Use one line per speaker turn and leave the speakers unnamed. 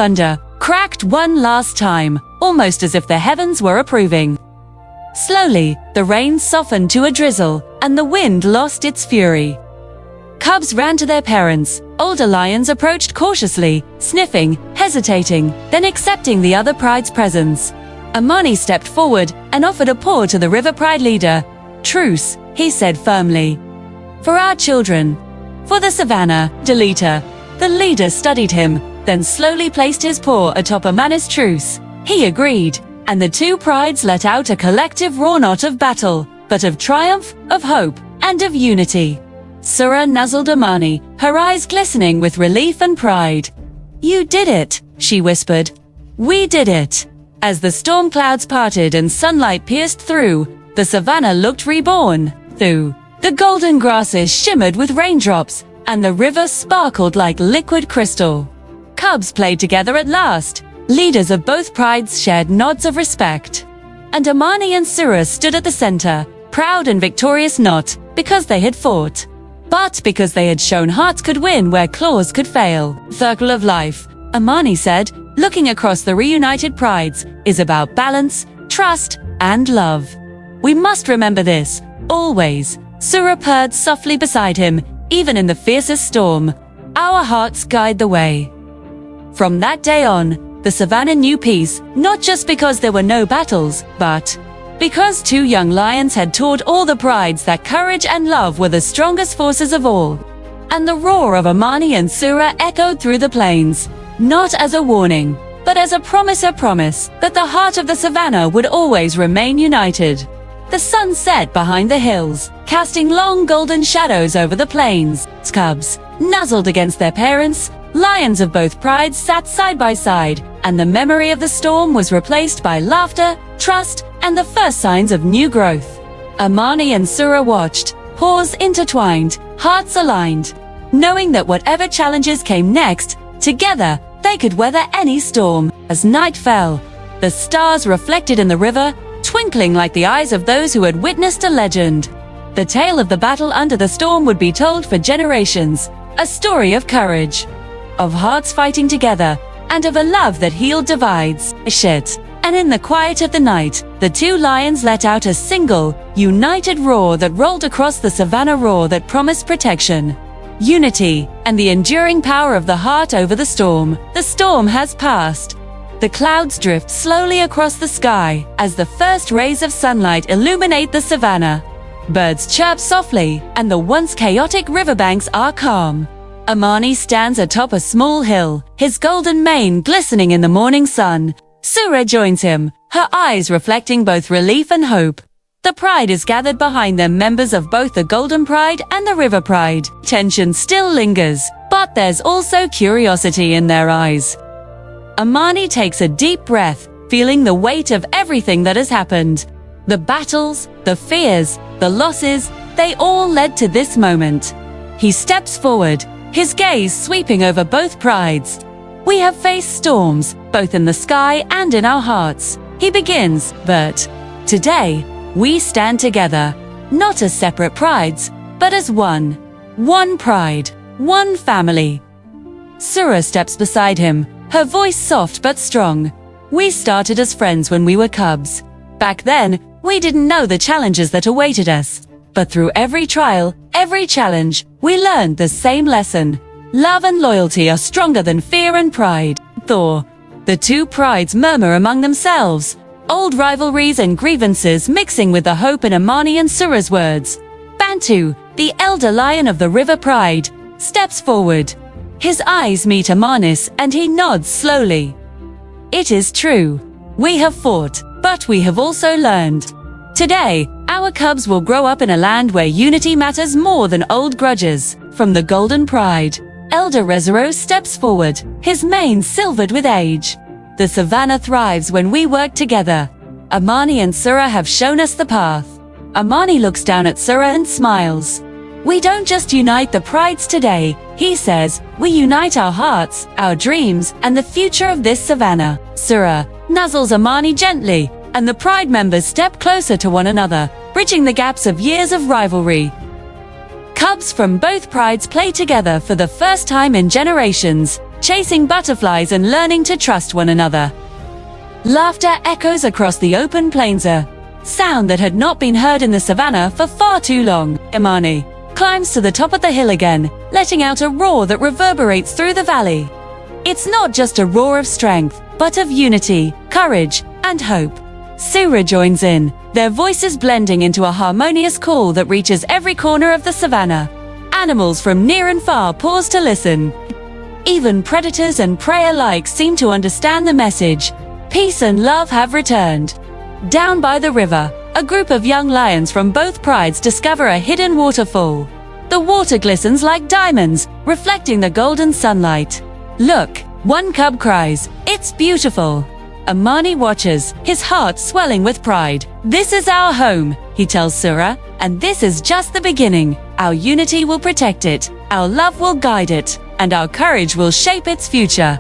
thunder cracked one last time, almost as if the heavens were approving. Slowly, the rain softened to a drizzle, and the wind lost its fury. Cubs ran to their parents. Older lions approached cautiously, sniffing, hesitating, then accepting the other pride's presence. Amani stepped forward and offered a paw to the River Pride leader. "Truce," he said firmly. "For our children. For the Savannah, Delita." The leader studied him, then slowly placed his paw atop Amani's truce. He agreed, and the two prides let out a collective roar, not of battle, but of triumph, of hope, and of unity. Sura nuzzled Amani, her eyes glistening with relief and pride. "You did it," she whispered. "We did it." As the storm clouds parted and sunlight pierced through, the savannah looked reborn. The golden grasses shimmered with raindrops, and the river sparkled like liquid crystal. Cubs played together at last. Leaders of both prides shared nods of respect. And Amani and Sura stood at the center, proud and victorious, not because they had fought, but because they had shown hearts could win where claws could fail. "Circle of life," Amani said, looking across the reunited prides, "is about balance, trust, and love. We must remember this, always." Sura purred softly beside him, even in the fiercest storm. "Our hearts guide the way." From that day on, the savannah knew peace, not just because there were no battles, but because two young lions had taught all the prides that courage and love were the strongest forces of all. And the roar of Amani and Sura echoed through the plains, not as a warning, but as a promise that the heart of the savannah would always remain united. The sun set behind the hills, casting long golden shadows over the plains. Cubs nuzzled against their parents, lions of both prides sat side by side, and the memory of the storm was replaced by laughter, trust, and the first signs of new growth. Amani and Sura watched, paws intertwined, hearts aligned, knowing that whatever challenges came next, together they could weather any storm. As night fell, the stars reflected in the river, twinkling like the eyes of those who had witnessed a legend. The tale of the battle under the storm would be told for generations, a story of courage, of hearts fighting together, and of a love that healed divides. And in the quiet of the night, the two lions let out a single, united roar that rolled across the savannah, roar that promised protection, unity, and the enduring power of the heart over the storm. The storm has passed. The clouds drift slowly across the sky as the first rays of sunlight illuminate the savannah. Birds chirp softly, and the once chaotic riverbanks are calm. Amani stands atop a small hill, his golden mane glistening in the morning sun. Sura joins him, her eyes reflecting both relief and hope. The pride is gathered behind them, members of both the Golden Pride and the River Pride. Tension still lingers, but there's also curiosity in their eyes. Amani takes a deep breath, feeling the weight of everything that has happened. The battles, the fears, the losses, they all led to this moment. He steps forward, his gaze sweeping over both prides. "We have faced storms, both in the sky and in our hearts," he begins, "but today, we stand together, not as separate prides, but as one. One pride, one family." Sura steps beside him, her voice soft but strong. "We started as friends when we were cubs. Back then, we didn't know the challenges that awaited us. But through every trial, every challenge, we learned the same lesson. Love and loyalty are stronger than fear and pride." The two prides murmur among themselves, old rivalries and grievances mixing with the hope in Amani and Sura's words. Bantu, the elder lion of the River Pride, steps forward. His eyes meet Amani's, and he nods slowly. "It is true. We have fought, but we have also learned. Today, our cubs will grow up in a land where unity matters more than old grudges." From the Golden Pride, Elder Rezero steps forward, his mane silvered with age. "The savannah thrives when we work together. Amani and Sura have shown us the path." Amani looks down at Sura and smiles. "We don't just unite the prides today," he says, "we unite our hearts, our dreams, and the future of this savannah." Sura nuzzles Amani gently, and the pride members step closer to one another, bridging the gaps of years of rivalry. Cubs from both prides play together for the first time in generations. chasing butterflies and learning to trust one another. Laughter echoes across the open plains, a sound that had not been heard in the savannah for far too long. Amani climbs to the top of the hill again, letting out a roar that reverberates through the valley. It's not just a roar of strength, but of unity, courage, and hope. Sura joins in, their voices blending into a harmonious call that reaches every corner of the savannah. Animals from near and far pause to listen. Even predators and prey alike seem to understand the message. Peace and love have returned. Down by the river, a group of young lions from both prides discover a hidden waterfall. The water glistens like diamonds, reflecting the golden sunlight. Look, one cub cries, "It's beautiful." Amani watches, his heart swelling with pride. "This is our home," he tells Sura, "and this is just the beginning. Our unity will protect it, our love will guide it, and our courage will shape its future."